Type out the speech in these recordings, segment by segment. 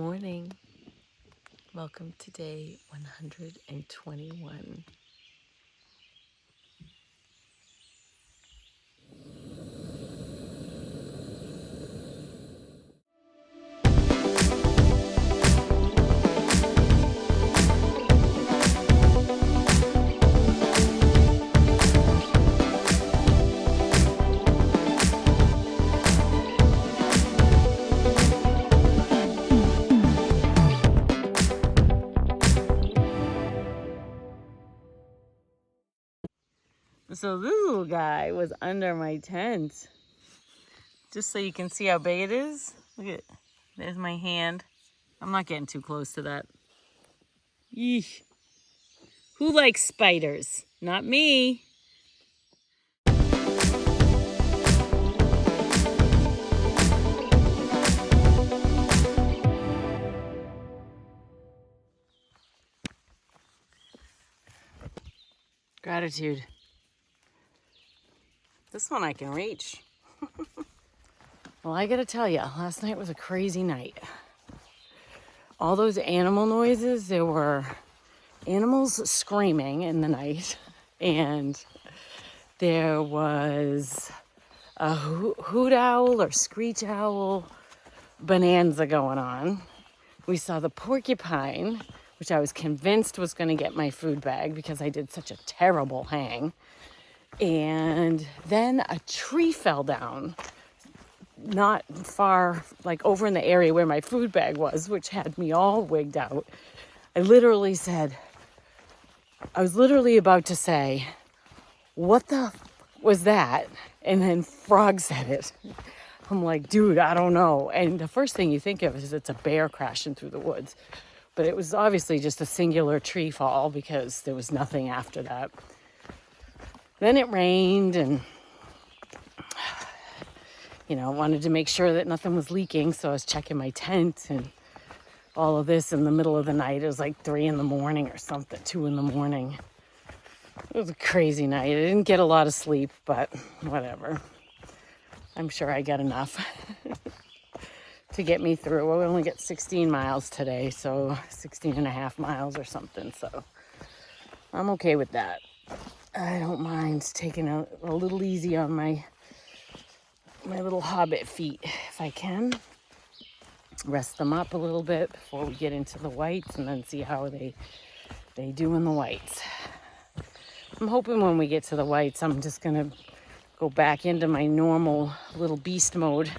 morning. Welcome to day 121. So this little guy was under my tent. Just so you can see how big it is. Look at it. There's my hand. I'm not getting too close to that. Yeesh. Who likes spiders? Not me. Gratitude. This one I can reach. Well, I gotta tell you, last night was a crazy night. All those animal noises, there were animals screaming in the night, and there was a hoot owl or screech owl bonanza going on. We saw the porcupine, which I was convinced was going to get my food bag because I did such a terrible hang. And then a tree fell down not far, like over in the area where my food bag was, which had me all wigged out. I was literally about to say, what the was that? And then Frog said it. I'm like, dude, I don't know. And the first thing you think of is it's a bear crashing through the woods. But it was obviously just a singular tree fall because there was nothing after that. Then it rained and, wanted to make sure that nothing was leaking. So I was checking my tent and all of this in the middle of the night. It was like 3 a.m. or something, 2 a.m. It was a crazy night. I didn't get a lot of sleep, but whatever. I'm sure I got enough to get me through. I only get 16 miles today, so 16 and a half miles or something. So I'm okay with that. I don't mind taking a little easy on my little hobbit feet if I can. Rest them up a little bit before we get into the whites and then see how they do in the whites. I'm hoping when we get to the whites, I'm just going to go back into my normal little beast mode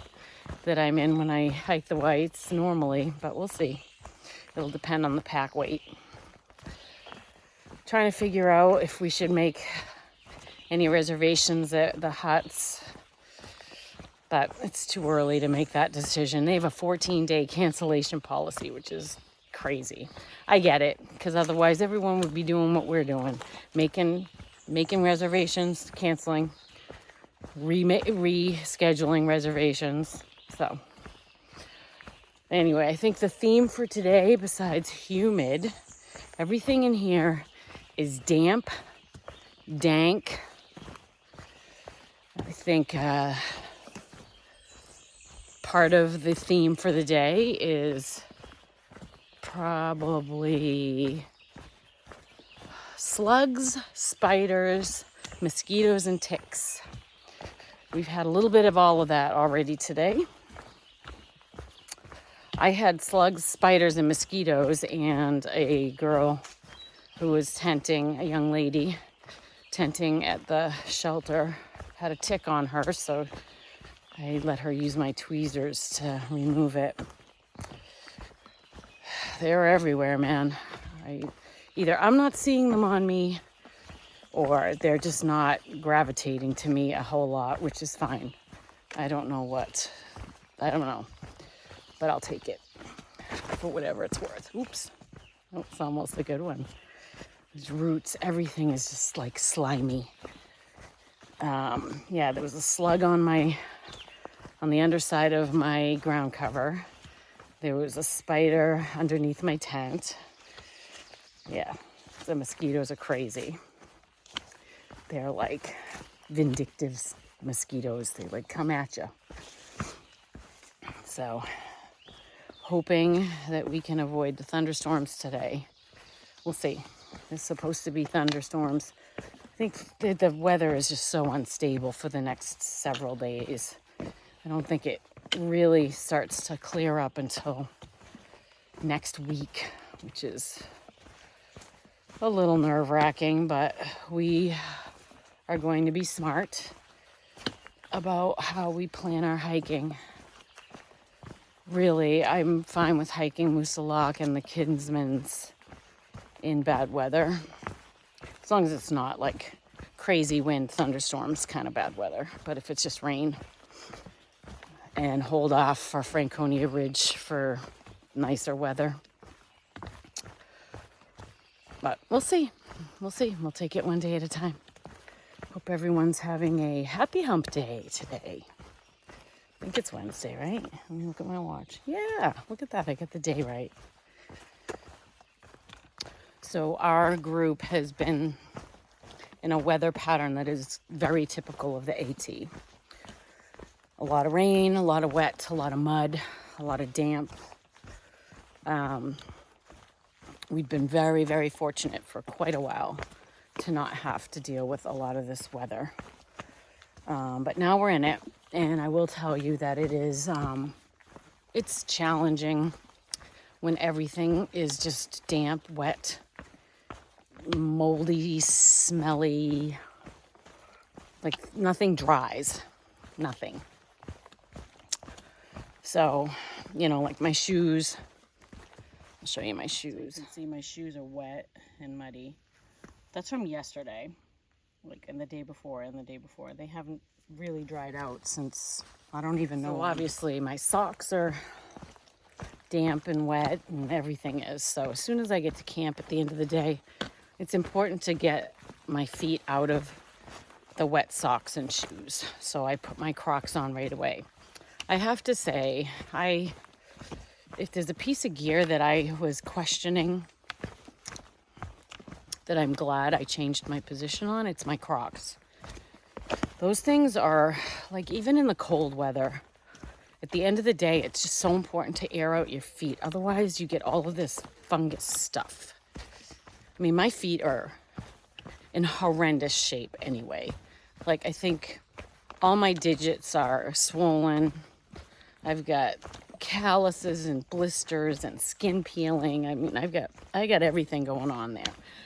that I'm in when I hike the whites normally, but we'll see. It'll depend on the pack weight. Trying to figure out if we should make any reservations at the huts, but it's too early to make that decision. They have a 14-day cancellation policy, which is crazy. I get it, because otherwise everyone would be doing what we're doing, making reservations, canceling, rescheduling reservations. So anyway, I think the theme for today, besides humid, everything in here is damp, dank. I think part of the theme for the day is probably slugs, spiders, mosquitoes, and ticks. We've had a little bit of all of that already today. I had slugs, spiders, and mosquitoes, and a girl who was tenting, a young lady tenting at the shelter, had a tick on her, so I let her use my tweezers to remove it. They're everywhere, man. Either I'm not seeing them on me, or they're just not gravitating to me a whole lot, which is fine. I don't know, but I'll take it for whatever it's worth. Oops, it's almost a good one. There's roots, everything is just like slimy. There was a slug on the underside of my ground cover. There was a spider underneath my tent. Yeah, the mosquitoes are crazy. They're like vindictive mosquitoes. They like come at you. So hoping that we can avoid the thunderstorms today. We'll see. There's supposed to be thunderstorms. I think the weather is just so unstable for the next several days. I don't think it really starts to clear up until next week, which is a little nerve-wracking, but we are going to be smart about how we plan our hiking. Really, I'm fine with hiking Moosilauke and the Kinsmans in bad weather, as long as it's not like crazy wind, thunderstorms kind of bad weather. But if it's just rain, and hold off for Franconia Ridge for nicer weather. But we'll see. We'll see. We'll take it one day at a time. Hope everyone's having a happy hump day today. I think it's Wednesday, right? Let me look at my watch. Yeah, look at that. I got the day right. So our group has been in a weather pattern that is very typical of the AT. A lot of rain, a lot of wet, a lot of mud, a lot of damp. We've been very, very fortunate for quite a while to not have to deal with a lot of this weather. But now we're in it, and I will tell you that it is, it's challenging when everything is just damp, wet, moldy, smelly, like nothing dries, nothing. So, you know, like my shoes, I'll show you my shoes. You can see my shoes are wet and muddy. That's from yesterday, like, and the day before and the day before. They haven't really dried out since, I don't even know. So obviously my socks are damp and wet and everything is. So as soon as I get to camp at the end of the day, it's important to get my feet out of the wet socks and shoes. So I put my Crocs on right away. I have to say, if there's a piece of gear that I was questioning that I'm glad I changed my position on, it's my Crocs. Those things are, like, even in the cold weather, at the end of the day, it's just so important to air out your feet. Otherwise, you get all of this fungus stuff. I mean, my feet are in horrendous shape anyway. Like, I think all my digits are swollen. I've got calluses and blisters and skin peeling. I mean, I got everything going on there.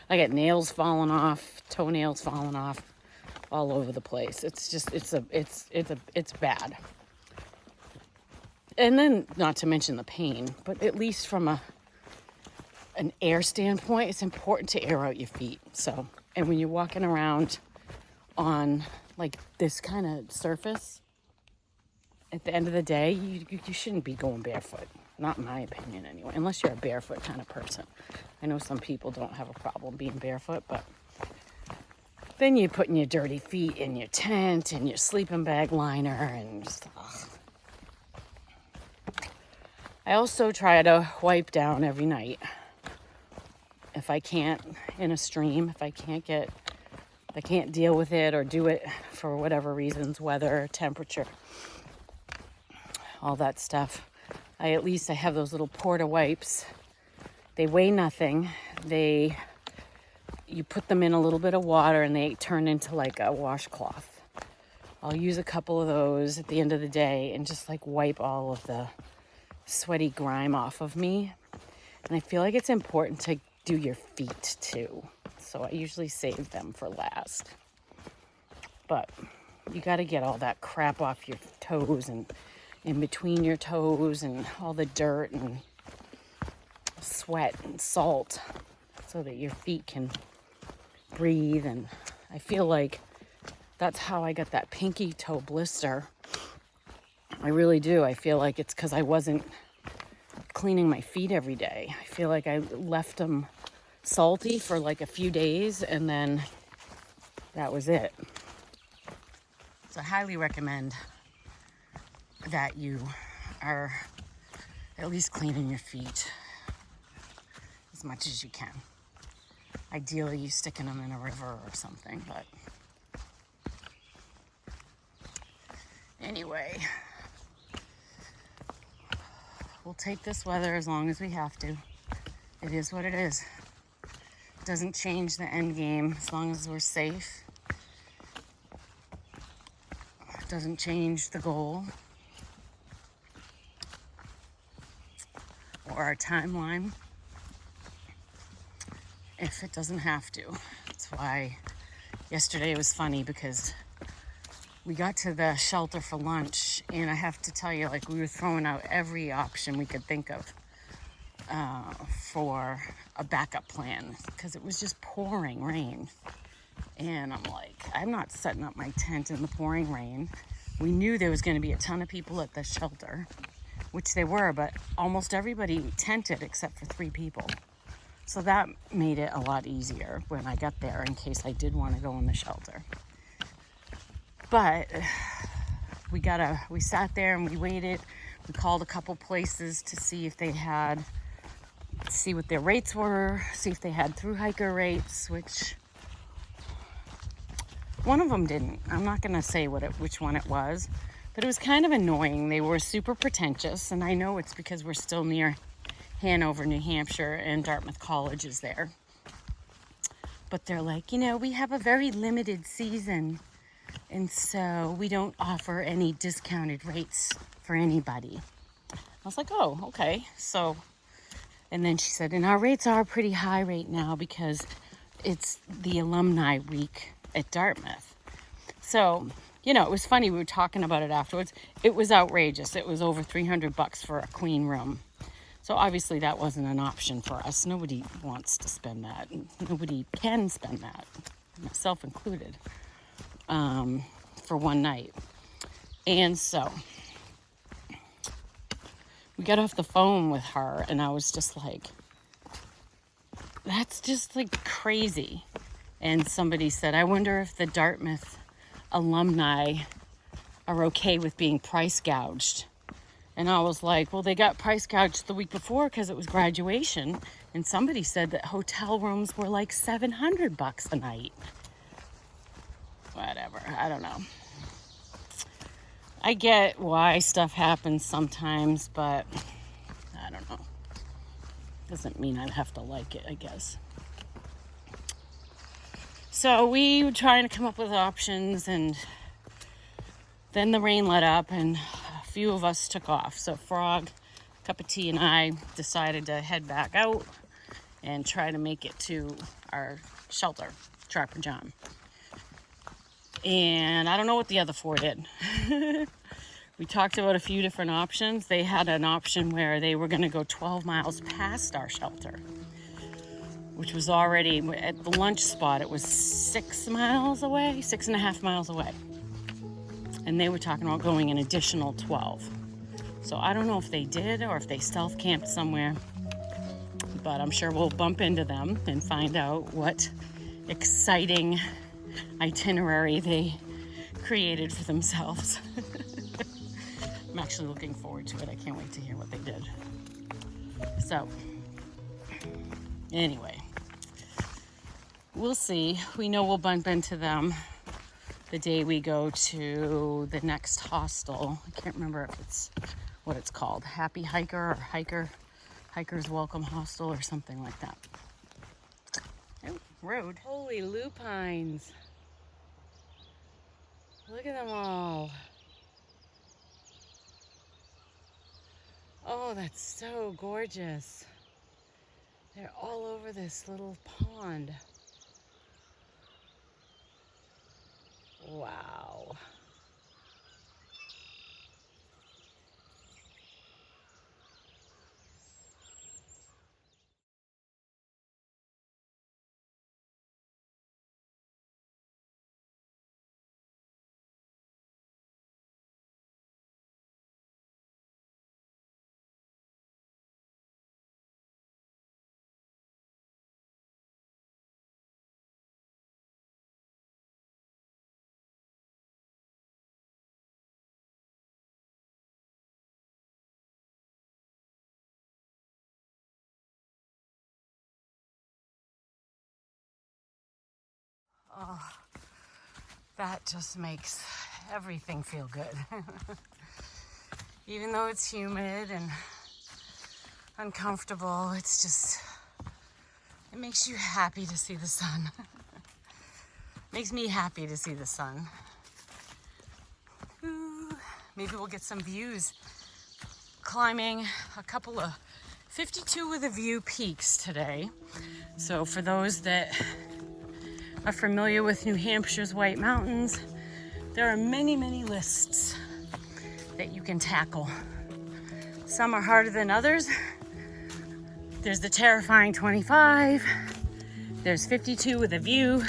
I got nails falling off, toenails falling off all over the place. It's just, it's bad. And then, not to mention the pain, but at least from an air standpoint, it's important to air out your feet. So, and when you're walking around on like this kind of surface, at the end of the day, you shouldn't be going barefoot. Not in my opinion anyway, unless you're a barefoot kind of person. I know some people don't have a problem being barefoot, but then you're putting your dirty feet in your tent and your sleeping bag liner and just, ugh. I also try to wipe down every night. If I can't in a stream, if I can't deal with it or do it for whatever reasons, weather, temperature, all that stuff, I have those little Porta wipes. They weigh nothing. You put them in a little bit of water and they turn into like a washcloth. I'll use a couple of those at the end of the day and just like wipe all of the sweaty grime off of me. And I feel like it's important to do your feet too. So I usually save them for last. But you got to get all that crap off your toes and in between your toes and all the dirt and sweat and salt so that your feet can breathe. And I feel like that's how I got that pinky toe blister. I really do. I feel like it's because I wasn't cleaning my feet every day. I feel like I left them salty for like a few days and then that was it. So I highly recommend that you are at least cleaning your feet as much as you can. Ideally, you sticking them in a river or something, but anyway, we'll take this weather as long as we have to. It is what it is. Doesn't change the end game as long as we're safe. Doesn't change the goal or our timeline if it doesn't have to. That's why yesterday it was funny, because we got to the shelter for lunch, and I have to tell you, like, we were throwing out every option we could think of for a backup plan, because it was just pouring rain. And I'm like, I'm not setting up my tent in the pouring rain. We knew there was going to be a ton of people at the shelter, which they were, but almost everybody tented except for 3 people. So that made it a lot easier when I got there, in case I did want to go in the shelter. But we sat there and we waited. We called a couple places to see if they had, see what their rates were, see if they had through hiker rates, which one of them didn't. I'm not going to say which one it was, but it was kind of annoying. They were super pretentious, and I know it's because we're still near Hanover, New Hampshire, and Dartmouth College is there. But they're like, we have a very limited season, and so we don't offer any discounted rates for anybody. I was like, oh, okay. So, and then she said, and our rates are pretty high right now because it's the alumni week at Dartmouth. So, it was funny. We were talking about it afterwards. It was outrageous. It was over $300 for a queen room. So obviously that wasn't an option for us. Nobody wants to spend that. Nobody can spend that, myself included, for one night. And so we got off the phone with her, and I was just like, that's just like crazy. And somebody said, I wonder if the Dartmouth alumni are okay with being price gouged. And I was like, well, they got price gouged the week before because it was graduation. And somebody said that hotel rooms were like $700 a night. Whatever, I don't know. I get why stuff happens sometimes, but I don't know. Doesn't mean I have to like it, I guess. So we were trying to come up with options, and then the rain let up and a few of us took off. So Frog, Cup of Tea, and I decided to head back out and try to make it to our shelter, Trapper John. And I don't know what the other 4 did. We talked about a few different options. They had an option where they were going to go 12 miles past our shelter, which was already at the lunch spot. It was 6.5 miles away. And they were talking about going an additional 12. So I don't know if they did or if they stealth camped somewhere, but I'm sure we'll bump into them and find out what exciting itinerary they created for themselves. I'm actually looking forward to it. I can't wait to hear what they did. So, anyway, we'll see. We know we'll bump into them the day we go to the next hostel. I can't remember if it's what it's called. Happy Hiker or Hiker's Welcome Hostel or something like that. Oh, road. Holy lupines. Look at them all. Oh, that's so gorgeous. They're all over this little pond. Wow. Oh, that just makes everything feel good. Even though it's humid and uncomfortable. It's just, it makes you happy to see the sun. Makes me happy to see the sun. Ooh, maybe we'll get some views. Climbing a couple of 52 with a view peaks today. So for those that are familiar with New Hampshire's White Mountains, there are many, many lists that you can tackle. Some are harder than others. There's the terrifying 25. There's 52 with a view.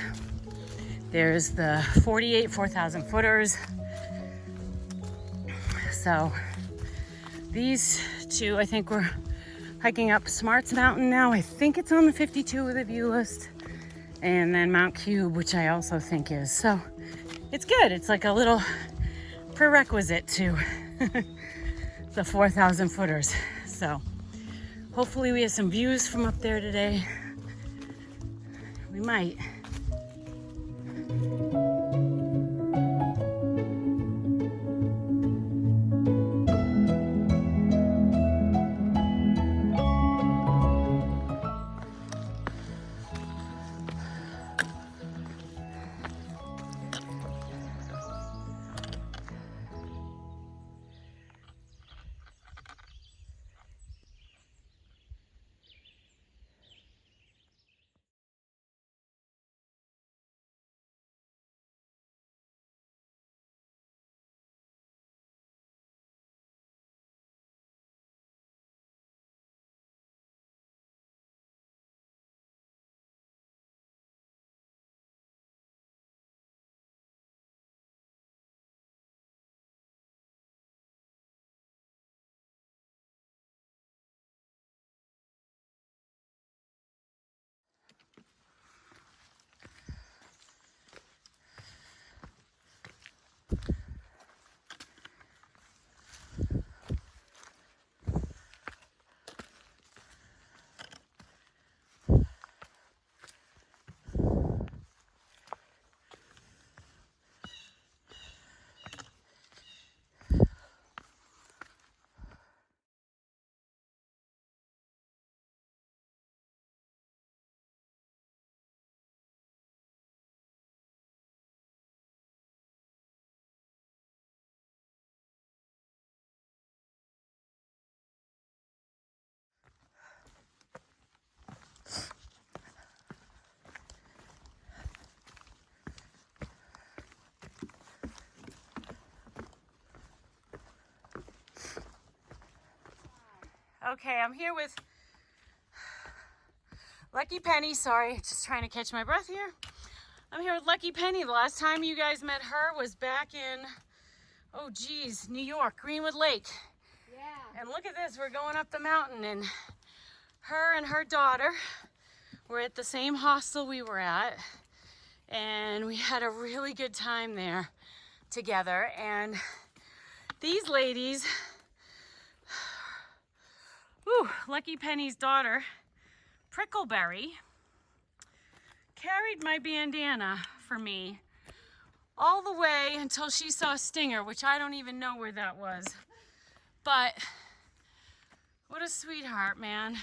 There's the 48 4,000 footers. So these two, I think we're hiking up Smarts Mountain now. I think it's on the 52 with a view list. And then Mount Cube, which I also think is. So it's good. It's like a little prerequisite to the 4,000 footers. So hopefully we have some views from up there today. We might. Okay, I'm here with Lucky Penny. Sorry, just trying to catch my breath here. I'm here with Lucky Penny. The last time you guys met her was back in, oh geez, New York, Greenwood Lake. Yeah. And look at this, we're going up the mountain, and her daughter were at the same hostel we were at, and we had a really good time there together. And these ladies, Lucky Penny's daughter, Prickleberry, carried my bandana for me all the way until she saw Stinger, which I don't even know where that was. But what a sweetheart, man.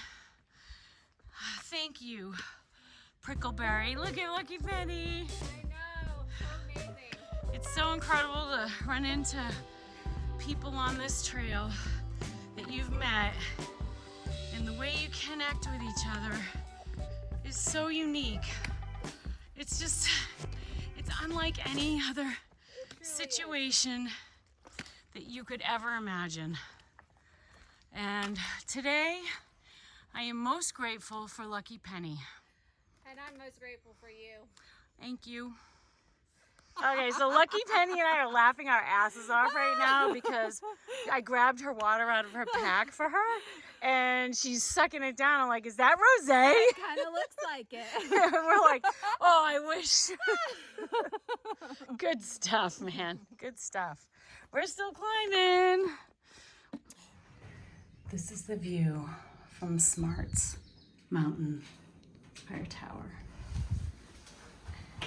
Thank you, Prickleberry. Look at Lucky Penny. I know, so amazing. It's so incredible to run into people on this trail that you've met, and the way you connect with each other is so unique. It's just, it's unlike any other situation that you could ever imagine. And today, I am most grateful for Lucky Penny. And I'm most grateful for you. Thank you. Okay, so Lucky Penny and I are laughing our asses off right now because I grabbed her water out of her pack for her, and she's sucking it down. I'm like, is that rosé? It kind of looks like it. We're like, oh, I wish. Good stuff, man. Good stuff. We're still climbing. This is the view from Smarts Mountain Fire Tower.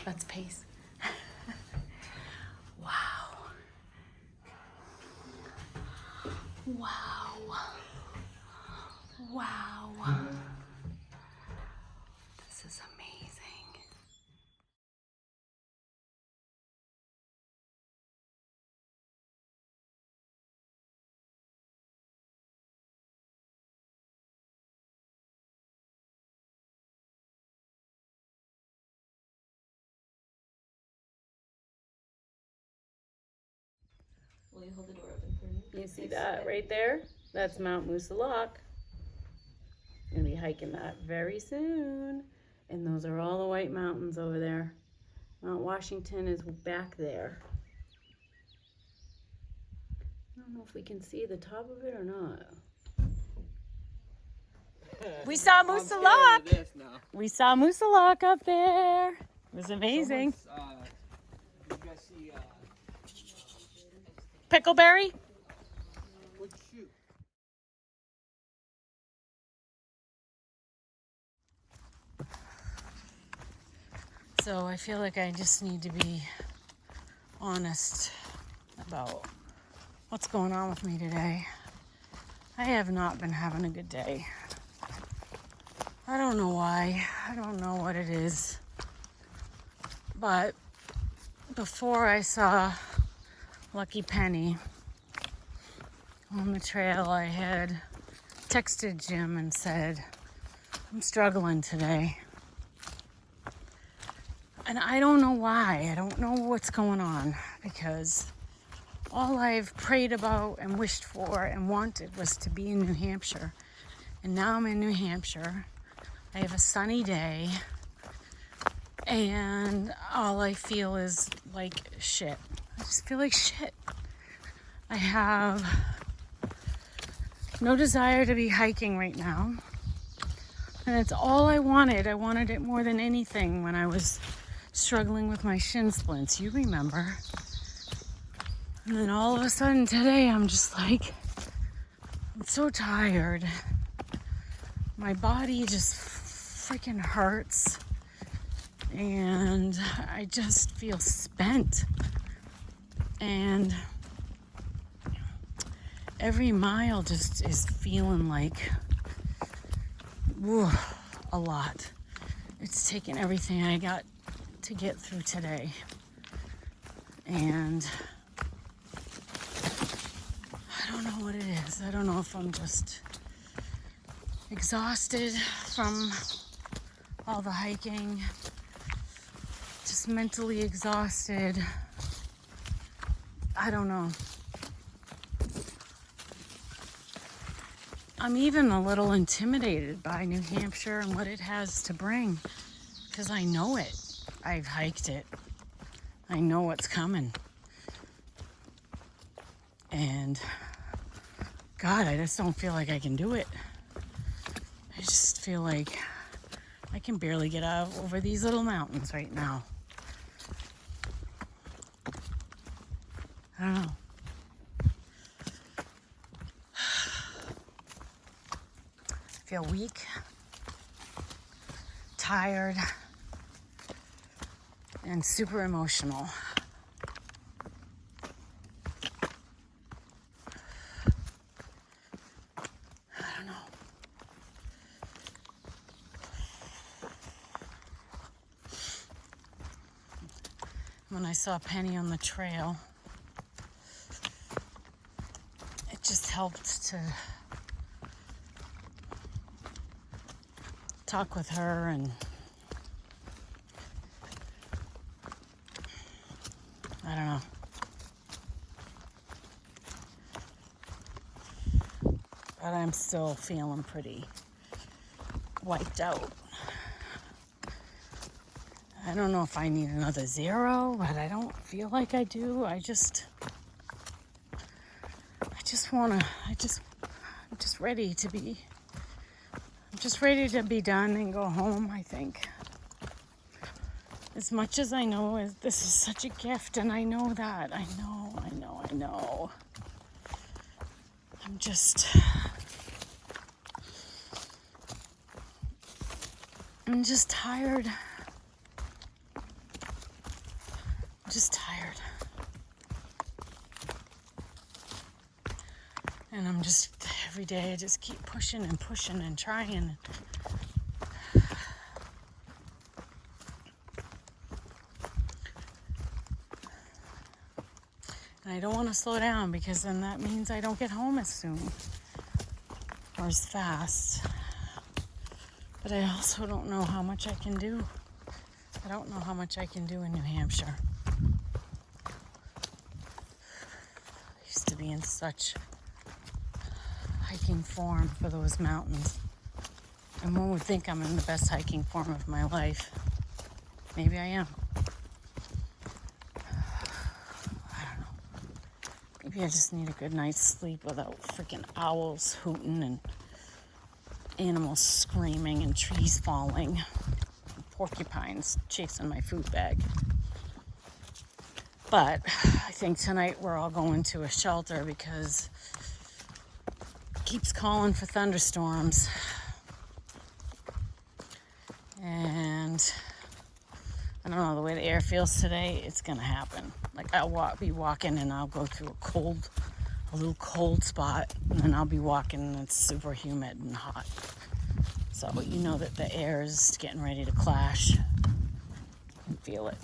Let's pace. Wow. Wow. Wow. This is amazing. Will you hold the door open for me? You see that right there? That's Mount Moosilauke. Gonna be hiking that very soon. And those are all the White Mountains over there. Mount Washington is back there. I don't know if we can see the top of it or not. We saw Moosilauke. We saw Moosilauke up there. It was amazing. Did you guys see, Pickleberry? would shoot? So I feel like I just need to be honest about what's going on with me today. I have not been having a good day. I don't know why. I don't know what it is. But before I saw Lucky Penny on the trail, I had texted Jim and said, I'm struggling today. And I don't know why. I don't know what's going on, because all I've prayed about and wished for and wanted was to be in New Hampshire. And now I'm in New Hampshire. I have a sunny day. And all I feel is like shit. I just feel like shit. I have no desire to be hiking right now. And it's all I wanted. I wanted it more than anything when I was struggling with my shin splints. You remember. And then all of a sudden today, I'm just like, I'm so tired. My body just freaking hurts. And I just feel spent. And every mile just is feeling like, whew, a lot. It's taken everything I got to get through today. And I don't know what it is. I don't know if I'm just exhausted from all the hiking, just mentally exhausted. I don't know. I'm even a little intimidated by New Hampshire and what it has to bring, because I know it. I've hiked it. I know what's coming. And God, I just don't feel like I can do it. I just feel like I can barely get out over these little mountains right now. I don't know. I feel weak, tired, and super emotional. I don't know. When I saw Penny on the trail, it just helped to talk with her, and I don't know. But I'm still feeling pretty wiped out. I don't know if I need another 0, but I don't feel like I do. I'm just ready to be, I'm just ready to be done and go home, I think. As much as I know this is such a gift, and I know that, I know. I'm just tired. I'm just tired. And I'm just, every day I just keep pushing and pushing and trying. And I don't want to slow down because then that means I don't get home as soon or as fast. But I also don't know how much I can do. I don't know how much I can do in New Hampshire. I used to be in such hiking form for those mountains. And one would think I'm in the best hiking form of my life. Maybe I am. I don't know. Maybe I just need a good night's sleep without freaking owls hooting and animals screaming and trees falling. Porcupines chasing my food bag. But I think tonight we're all going to a shelter because it keeps calling for thunderstorms. And I don't know, the way the air feels today, it's gonna happen. Like I'll be walking and I'll go through a little cold spot, and then I'll be walking and it's super humid and hot. So you know that the air is getting ready to clash. You can feel it.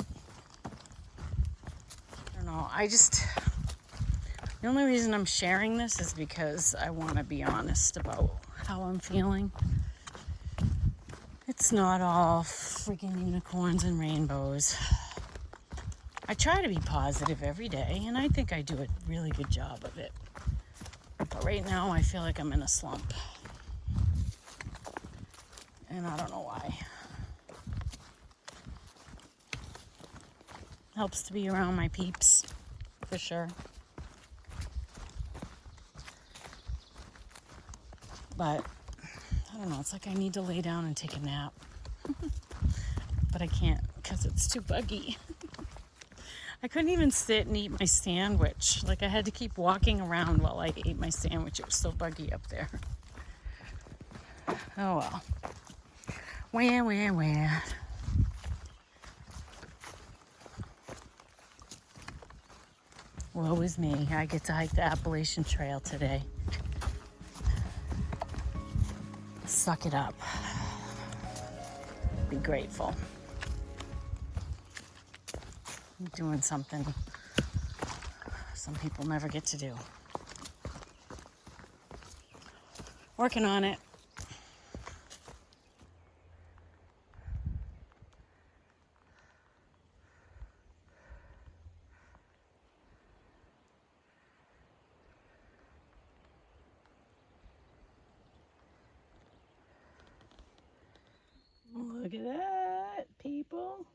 I don't know, the only reason I'm sharing this is because I want to be honest about how I'm feeling. It's not all freaking unicorns and rainbows. I try to be positive every day, and I think I do a really good job of it. But right now, I feel like I'm in a slump. And I don't know why. Helps to be around my peeps, for sure. But I don't know, it's like I need to lay down and take a nap. But I can't because it's too buggy. I couldn't even sit and eat my sandwich. Like I had to keep walking around while I ate my sandwich. It was so buggy up there. Oh well. Wah. Woe is me. I get to hike the Appalachian Trail today. Suck it up. Be grateful. I'm doing something some people never get to do. Working on it. Look at that, people.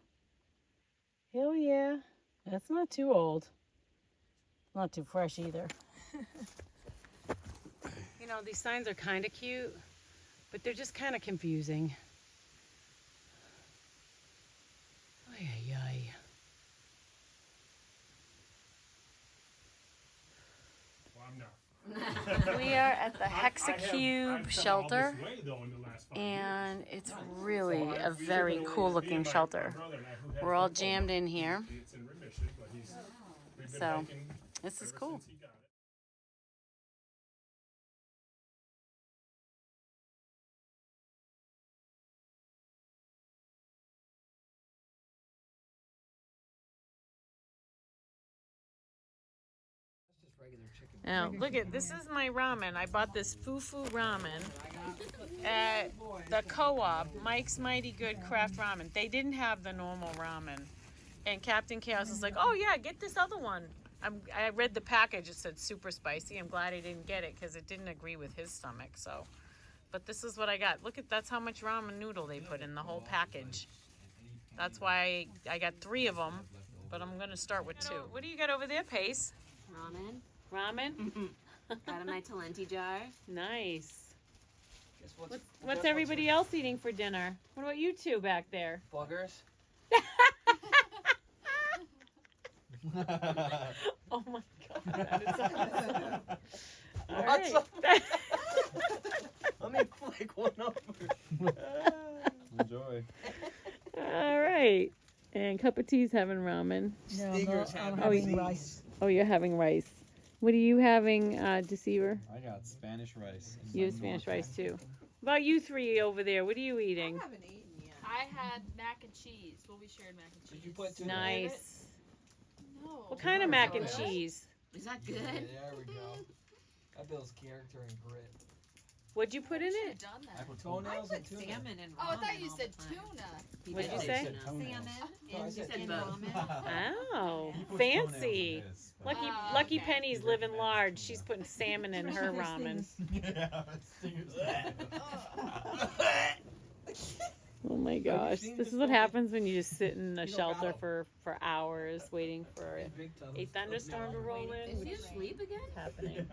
Hell yeah. That's not too old. Not too fresh either. You know, these signs are kind of cute, but they're just kind of confusing. Ay, ay, ay. We are at the Hexacube shelter, and it's really a very cool looking shelter. We're all jammed in here, so this is cool. Now, look at, this is my ramen. I bought this Fufu ramen at the Co-op, Mike's Mighty Good Craft Ramen. They didn't have the normal ramen. And Captain Chaos was like, oh yeah, get this other one. I read the package, it said super spicy. I'm glad I didn't get it because it didn't agree with his stomach, so. But this is what I got. Look at, that's how much ramen noodle they put in the whole package. That's why I got 3 of them, but I'm gonna start with 2. What do you got over there, Pace? Ramen. Ramen? Got a my Talenti jar. Nice. Guess What's everybody else eating for dinner? What about you two back there? Buggers. Oh my god, that is awesome. All What's right. up? Let me flick one over. Enjoy. All right. And Cup of Tea's having ramen. Sneakers Oh, having rice. Oh, you're having rice. What are you having, Deceiver? I got Spanish rice. and You have some Spanish north. rice too. What about you three over there? What are you eating? haven't eaten yet. I had mac and cheese. Well, we shared mac and cheese. Did you put tuna in it? Nice. No. What kind of mac and Really? cheese? Is that good? Yeah, there we go. That builds character and grit. What'd you put in Should it? have done I that. put I Toenails and put tuna. salmon and ramen. Oh, I thought you all said the time. tuna. He What'd did you say say? tuna. Salmon No, I and said said and both. ramen. Oh, He puts fancy. toenails in his, but- Lucky, Oh, Lucky okay. Penny's He living recommends large. tuna. She's putting salmon in her ramen. Yeah, stingers. Oh my gosh, seen this this is what movie? happens when you just sit in a You don't shelter gotta. for hours waiting for Big toes. a thunderstorm to roll in. Is he asleep again? Happening.